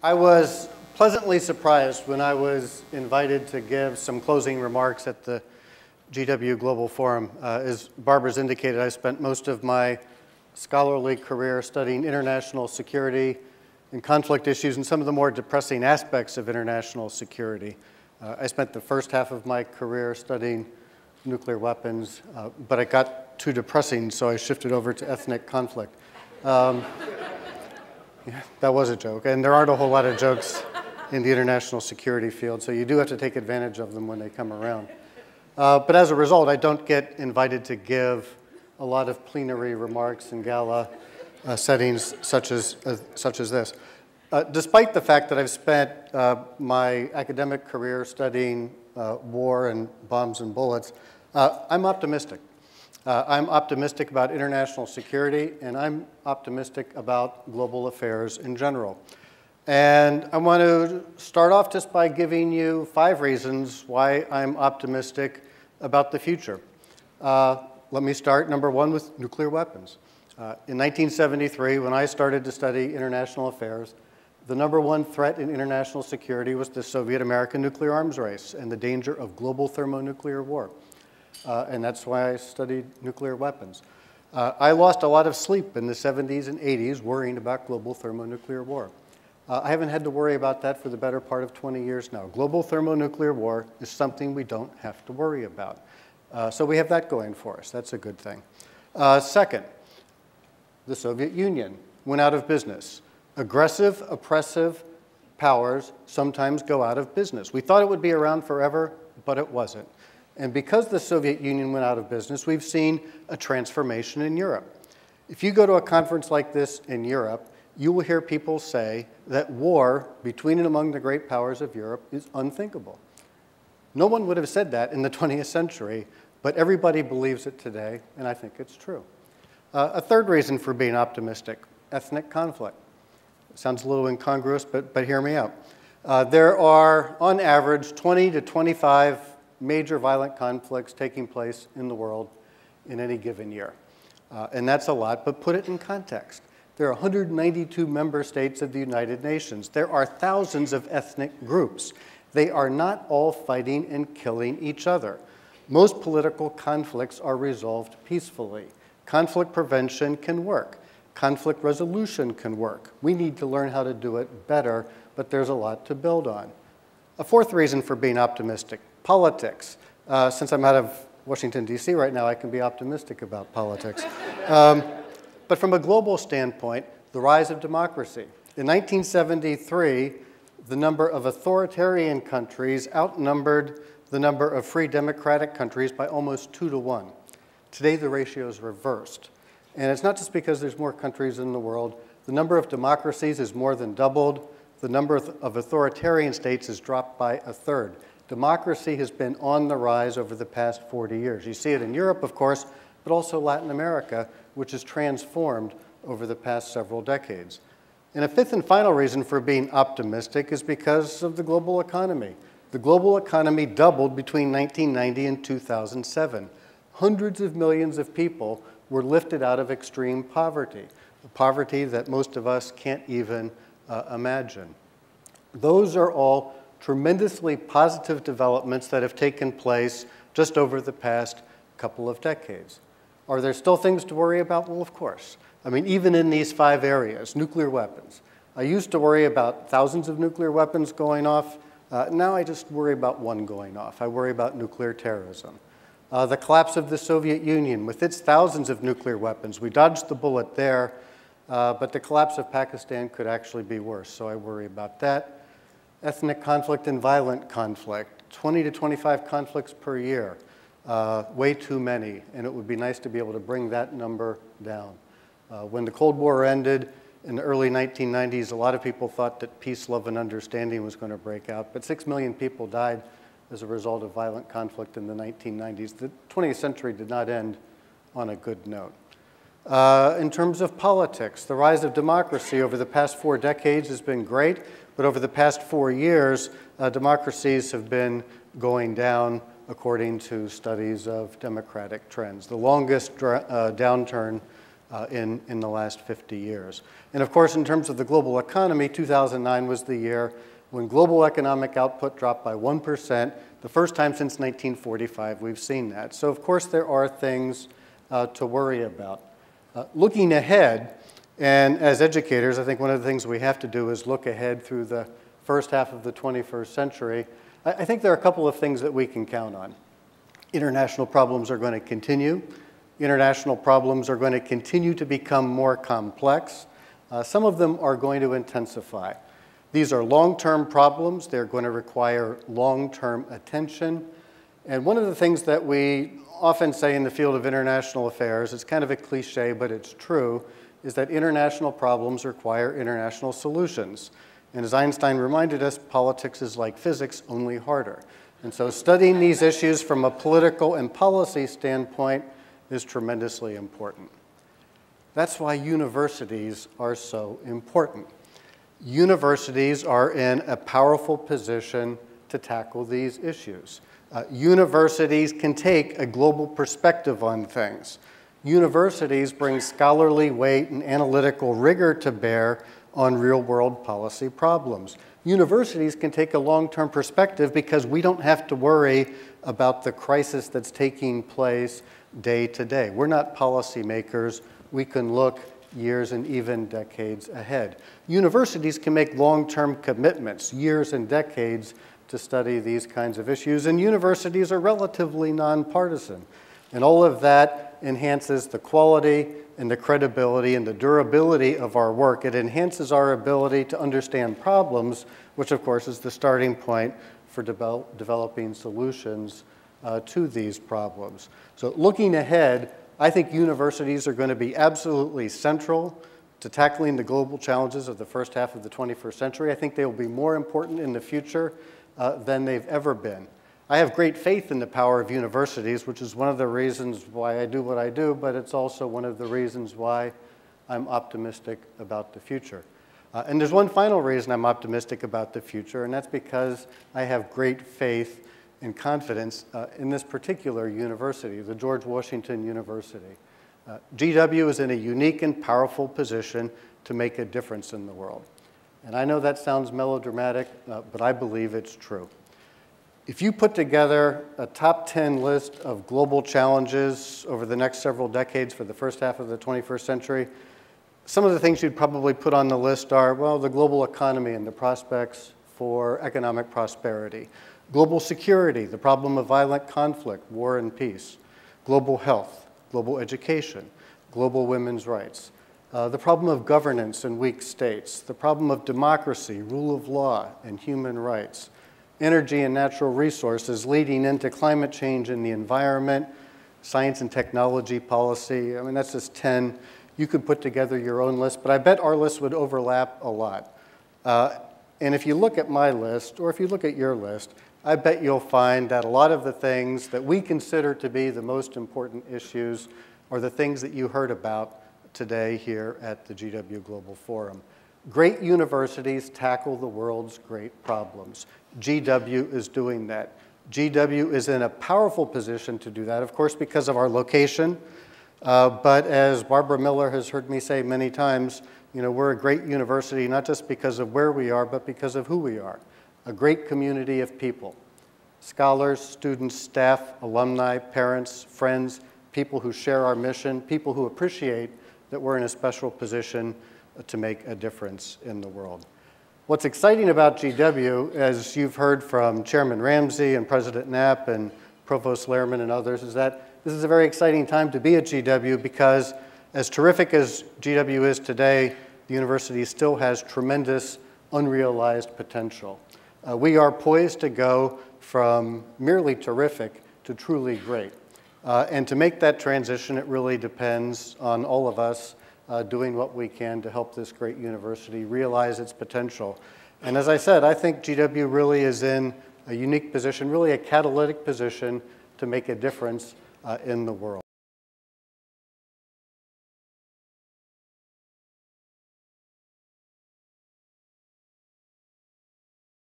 I was pleasantly surprised when I was invited to give some closing remarks at the GW Global Forum. As Barbara's indicated, I spent most of my scholarly career studying international security and conflict issues and some of the more depressing aspects of international security. I spent the first half of my career studying nuclear weapons, but it got too depressing, so I shifted over to ethnic conflict. Yeah, that was a joke, and there aren't a whole lot of jokes in the international security field, so you do have to take advantage of them when they come around. But as a result, I don't get invited to give a lot of plenary remarks in gala settings such as this. Despite the fact that I've spent my academic career studying war and bombs and bullets, I'm optimistic. I'm optimistic about international security, and I'm optimistic about global affairs in general. And I want to start off just by giving you 5 reasons why I'm optimistic about the future. Let me start, number 1, with nuclear weapons. In 1973, when I started to study international affairs, the number 1 threat in international security was the Soviet-American nuclear arms race and the danger of global thermonuclear war. And that's why I studied nuclear weapons. I lost a lot of sleep in the 70s and 80s worrying about global thermonuclear war. I haven't had to worry about that for the better part of 20 years now. Global thermonuclear war is something we don't have to worry about. So we have that going for us. That's a good thing. Second, the Soviet Union went out of business. Aggressive, oppressive powers sometimes go out of business. We thought it would be around forever, but it wasn't. And because the Soviet Union went out of business, we've seen a transformation in Europe. If you go to a conference like this in Europe, you will hear people say that war between and among the great powers of Europe is unthinkable. No one would have said that in the 20th century, but everybody believes it today, and I think it's true. A third reason for being optimistic, ethnic conflict. It sounds a little incongruous, but hear me out. There are, on average, 20 to 25 major violent conflicts taking place in the world in any given year. And that's a lot, but put it in context. There are 192 member states of the United Nations. There are thousands of ethnic groups. They are not all fighting and killing each other. Most political conflicts are resolved peacefully. Conflict prevention can work. Conflict resolution can work. We need to learn how to do it better, but there's a lot to build on. A fourth reason for being optimistic, politics. Since I'm out of Washington, D.C. right now, I can be optimistic about politics. But from a global standpoint, the rise of democracy. In 1973, the number of authoritarian countries outnumbered the number of free democratic countries by almost 2 to 1. Today, the ratio is reversed. And it's not just because there's more countries in the world. The number of democracies is more than doubled. The number of authoritarian states has dropped by 1/3. Democracy has been on the rise over the past 40 years. You see it in Europe, of course, but also Latin America, which has transformed over the past several decades. And a fifth and final reason for being optimistic is because of the global economy. The global economy doubled between 1990 and 2007. Hundreds of millions of people were lifted out of extreme poverty, a poverty that most of us can't even imagine. Those are all tremendously positive developments that have taken place just over the past couple of decades. Are there still things to worry about? Well, of course. I mean, even in these 5 areas, nuclear weapons. I used to worry about thousands of nuclear weapons going off. Now I just worry about 1 going off. I worry about nuclear terrorism. The collapse of the Soviet Union with its thousands of nuclear weapons. We dodged the bullet there, but the collapse of Pakistan could actually be worse, so I worry about that. Ethnic conflict and violent conflict, 20 to 25 conflicts per year. Way too many, and it would be nice to be able to bring that number down. When the Cold War ended in the early 1990s, a lot of people thought that peace, love, and understanding was going to break out, but 6 million people died as a result of violent conflict in the 1990s. The 20th century did not end on a good note. In terms of politics, the rise of democracy over the past 4 decades has been great, but over the past 4 years, democracies have been going down according to studies of democratic trends. The longest downturn in the last 50 years. And of course, in terms of the global economy, 2009 was the year when global economic output dropped by 1%, the first time since 1945 we've seen that. So of course there are things to worry about. Looking ahead, and as educators, I think one of the things we have to do is look ahead through the first half of the 21st century. I think there are a couple of things that we can count on. International problems are going to continue. International problems are going to continue to become more complex. Some of them are going to intensify. These are long-term problems. They're going to require long-term attention. And one of the things that we often say in the field of international affairs, it's kind of a cliche, but it's true, is that international problems require international solutions. And as Einstein reminded us, politics is like physics, only harder. And so studying these issues from a political and policy standpoint is tremendously important. That's why universities are so important. Universities are in a powerful position to tackle these issues. Universities can take a global perspective on things. Universities bring scholarly weight and analytical rigor to bear on real-world policy problems. Universities can take a long-term perspective because we don't have to worry about the crisis that's taking place day to day. We're not policymakers. We can look years and even decades ahead. Universities can make long-term commitments, years and decades, to study these kinds of issues, and universities are relatively nonpartisan. And all of that enhances the quality and the credibility and the durability of our work. It enhances our ability to understand problems, which of course is the starting point for developing solutions to these problems. So looking ahead, I think universities are going to be absolutely central to tackling the global challenges of the first half of the 21st century. I think they will be more important in the future than they've ever been. I have great faith in the power of universities, which is one of the reasons why I do what I do, but it's also one of the reasons why I'm optimistic about the future. And there's one final reason I'm optimistic about the future, and that's because I have great faith and confidence in this particular university, the George Washington University. GW is in a unique and powerful position to make a difference in the world. And I know that sounds melodramatic, but I believe it's true. If you put together a top 10 list of global challenges over the next several decades for the first half of the 21st century, some of the things you'd probably put on the list are, well, the global economy and the prospects for economic prosperity. Global security, the problem of violent conflict, war and peace. Global health, global education, global women's rights. The problem of governance in weak states. The problem of democracy, rule of law, and human rights. Energy and natural resources leading into climate change and the environment, science and technology policy. I mean, that's just 10. You could put together your own list, but I bet our list would overlap a lot. And if you look at my list, or if you look at your list, I bet you'll find that a lot of the things that we consider to be the most important issues are the things that you heard about today here at the GW Global Forum. Great universities tackle the world's great problems. GW is doing that. GW is in a powerful position to do that, of course, because of our location. But as Barbara Miller has heard me say many times, you know, we're a great university, not just because of where we are, but because of who we are. A great community of people. Scholars, students, staff, alumni, parents, friends, people who share our mission, people who appreciate that we're in a special position to make a difference in the world. What's exciting about GW, as you've heard from Chairman Ramsey and President Knapp and Provost Lehrman and others, is that this is a very exciting time to be at GW because as terrific as GW is today, the university still has tremendous unrealized potential. We are poised to go from merely terrific to truly great. And to make that transition, it really depends on all of us doing what we can to help this great university realize its potential. And as I said, I think GW really is in a unique position, really a catalytic position to make a difference in the world.